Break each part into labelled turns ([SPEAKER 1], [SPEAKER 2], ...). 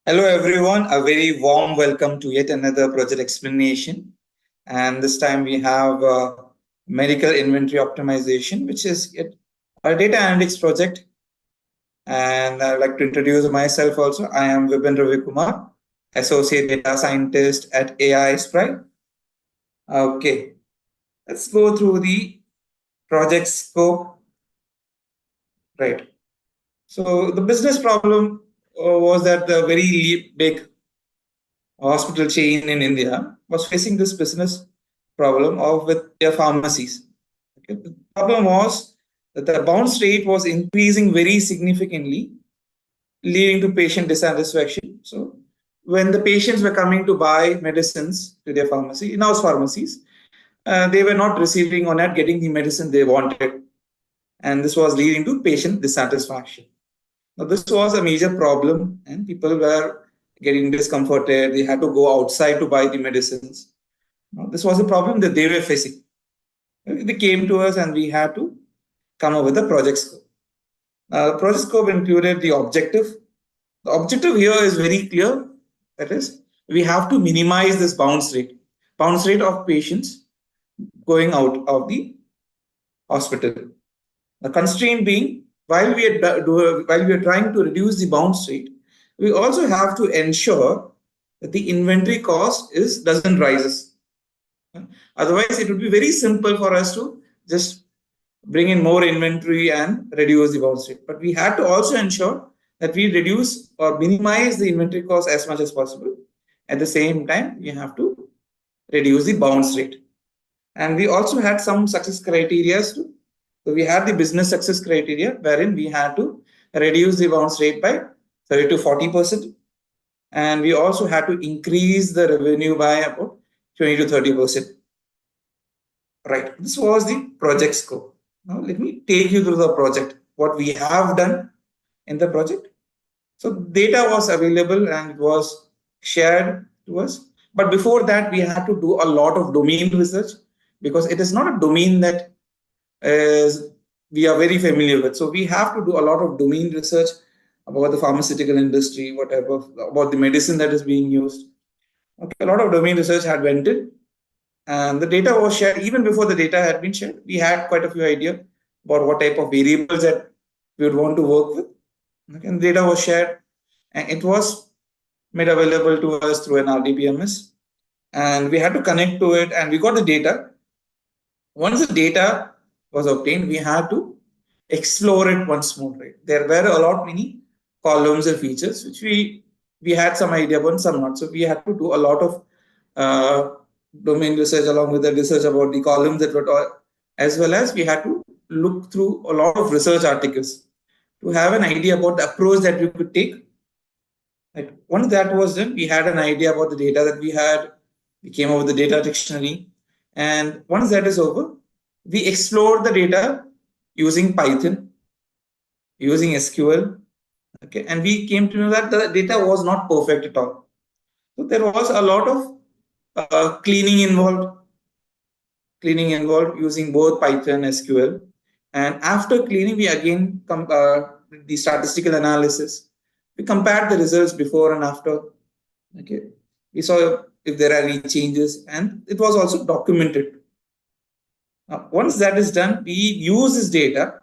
[SPEAKER 1] Hello, everyone. A very warm welcome to yet another project explanation. And this time we have medical inventory optimization, which is a data analytics project. And I'd like to introduce myself also. I am Vipin Ravikumar, Associate Data Scientist at AI Sprite. Okay, let's go through the project scope. Right. So the business problem was that the very big hospital chain in India was facing this business problem of with their pharmacies. Okay. The problem was that the bounce rate was increasing very significantly, leading to patient dissatisfaction. So when the patients were coming to buy medicines to their pharmacy, in-house pharmacies, they were not receiving or not getting the medicine they wanted. And this was leading to patient dissatisfaction. Now, this was a major problem, and people were getting discomforted. They had to go outside to buy the medicines. Now, this was a problem that they were facing. They came to us, and we had to come up with a project scope. The project scope included the objective. The objective here is very clear. That is, we have to minimize this bounce rate of patients going out of the hospital. The constraint being, while we are trying to reduce the bounce rate, we also have to ensure that the inventory cost doesn't rises. Otherwise, it would be very simple for us to just bring in more inventory and reduce the bounce rate. But we had to also ensure that we reduce or minimize the inventory cost as much as possible. At the same time, we have to reduce the bounce rate. And we also had some success criteria too. So we had the business success criteria wherein we had to reduce the bounce rate by 30 to 40%. And we also had to increase the revenue by about 20 to 30%. Right. This was the project scope. Now let me take you through the project, what we have done in the project. So data was available and it was shared to us. But before that, we had to do a lot of domain research because it is not a domain that is we are very familiar with. So we have to do a lot of domain research about the pharmaceutical industry, whatever, about the medicine that is being used. Okay, a lot of domain research had went in, and the data was shared. Even before the data had been shared, we had quite a few ideas about what type of variables that we would want to work with. Okay, and data was shared, and it was made available to us through an RDBMS, and we had to connect to it, and we got the data. Once the data was obtained, we had to explore it once more. Right, there were a lot many columns and features which we had some idea about, some not. So we had to do a lot of domain research along with the research about the columns that were, as well as we had to look through a lot of research articles to have an idea about the approach that we could take. Right. Once that was done, we had an idea about the data that we had. We came up with the data dictionary. And once that is over, we explored the data using Python, using SQL. Okay. And we came to know that the data was not perfect at all. So there was a lot of cleaning involved using both Python and SQL. And after cleaning, we again the statistical analysis. We compared the results before and after. Okay, we saw if there are any changes, and it was also documented. Now, once that is done, we use this data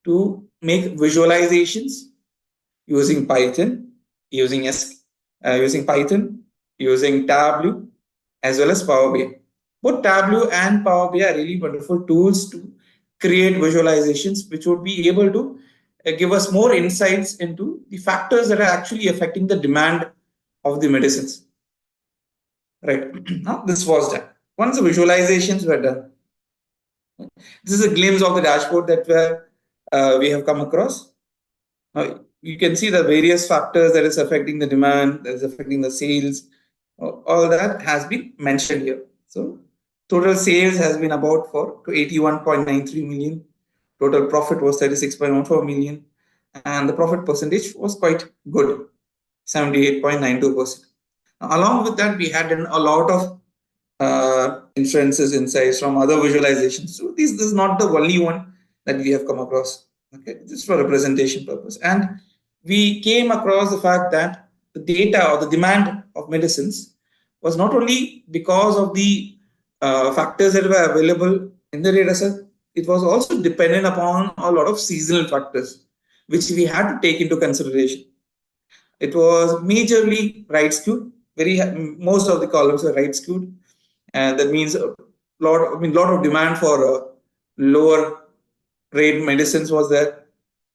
[SPEAKER 1] to make visualizations using Python, using Python, using Tableau, as well as Power BI. Both Tableau and Power BI are really wonderful tools to create visualizations, which would be able to give us more insights into the factors that are actually affecting the demand of the medicines. Right. Now, this was done. Once the visualizations were done, this is a glimpse of the dashboard that we have come across. Now, you can see the various factors that is affecting the demand, that is affecting the sales. All that has been mentioned here. So total sales has been about for 81.93 million. Total profit was 36.14 million. And the profit percentage was quite good, 78.92%. Along with that, we had a lot of inferences, insights from other visualizations. So this is not the only one that we have come across. Okay, just for representation purpose. And we came across the fact that the data or the demand of medicines was not only because of the factors that were available in the data set, it was also dependent upon a lot of seasonal factors, which we had to take into consideration. It was majorly right skewed. Most of the columns were right skewed, and that means a lot of demand for lower grade medicines was there,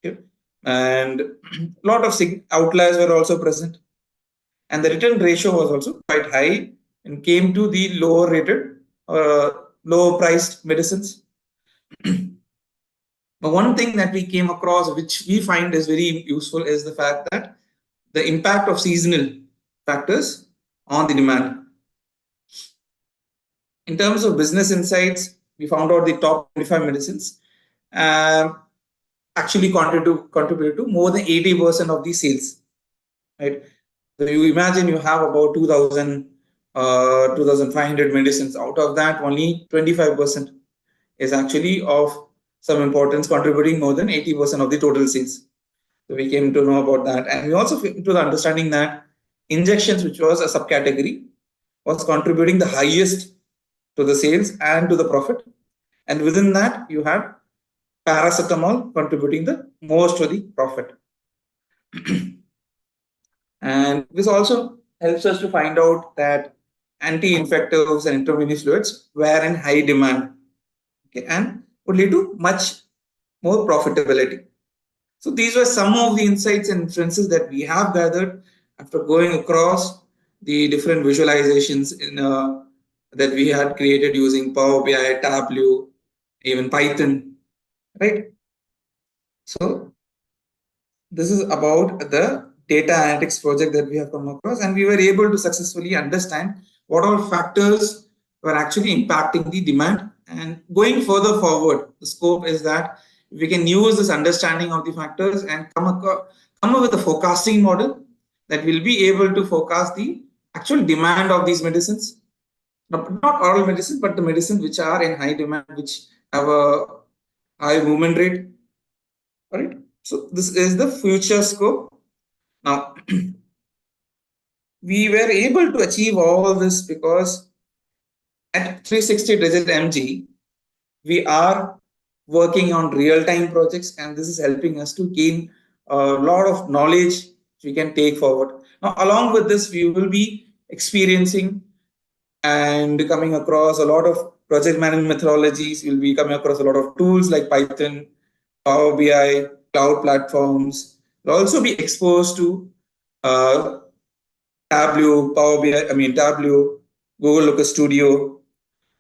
[SPEAKER 1] okay? And a lot of outliers were also present, and the return ratio was also quite high and came to the lower rated, lower priced medicines. But one thing that we came across, which we find is very useful, is the fact that the impact of seasonal factors on the demand. In terms of business insights, we found out the top 25 medicines actually contribute to more than 80% of the sales. Right? So you imagine you have about 2,000, 2,500 medicines. Out of that, only 25% is actually of some importance, contributing more than 80% of the total sales. So we came to know about that. And we also came to the understanding that injections, which was a subcategory, was contributing the highest to the sales and to the profit. And within that, you had paracetamol contributing the most to the profit. And this also helps us to find out that anti-infectives and intravenous fluids were in high demand, okay, and would lead to much more profitability. So these were some of the insights and inferences that we have gathered after going across the different visualizations that we had created using Power BI, Tableau, even Python, right? So this is about the data analytics project that we have come across, and we were able to successfully understand what all factors were actually impacting the demand. And going further forward, the scope is that we can use this understanding of the factors and come up with a forecasting model that will be able to forecast the actual demand of these medicines. Not all medicines, but the medicines which are in high demand, which have a high movement rate. All right. So this is the future scope. Now, we were able to achieve all this because at 360DigiTMG, we are working on real-time projects, and this is helping us to gain a lot of knowledge we can take forward. Now, along with this, we will be experiencing and coming across a lot of project management methodologies. We'll be coming across a lot of tools like Python, Power BI, cloud platforms. We'll also be exposed to Tableau, Tableau, Google Looker Studio.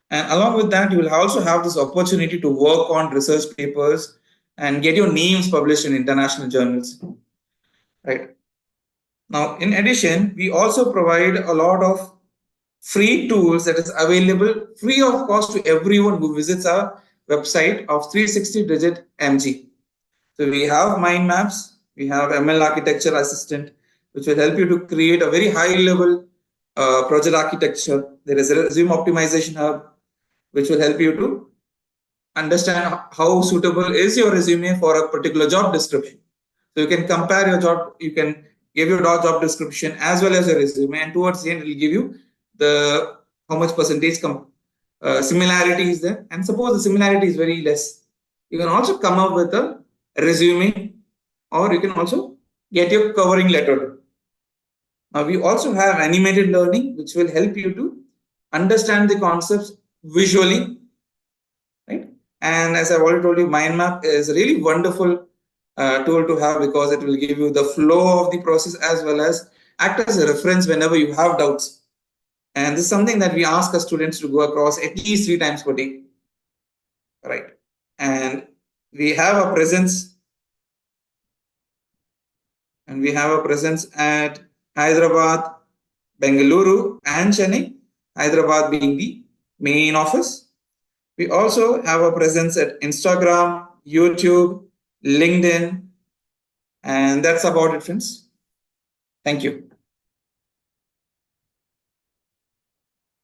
[SPEAKER 1] And along with that, you will also have this opportunity to work on research papers and get your names published in international journals. Right. Now, in addition, we also provide a lot of free tools that is available free of cost to everyone who visits our website of 360DigiTMG. So we have mind maps, we have ML architecture assistant, which will help you to create a very high level project architecture. There is a resume optimization hub, which will help you to understand how suitable is your resume for a particular job description. So you can compare your job, you can give your job description as well as your resume, and towards the end it will give you the how much percentage similarity is there. And suppose the similarity is very less, you can also come up with a resume, or you can also get your covering letter. Now we also have animated learning, which will help you to understand the concepts visually, right? And as I've already told you, mind map is a really wonderful tool to have because it will give you the flow of the process as well as act as a reference whenever you have doubts. And this is something that we ask our students to go across at least 3 times per day, right? And we have a presence, at Hyderabad, Bengaluru, and Chennai. Hyderabad being the main office. We also have a presence at Instagram, YouTube, LinkedIn, and that's about it, friends. Thank you.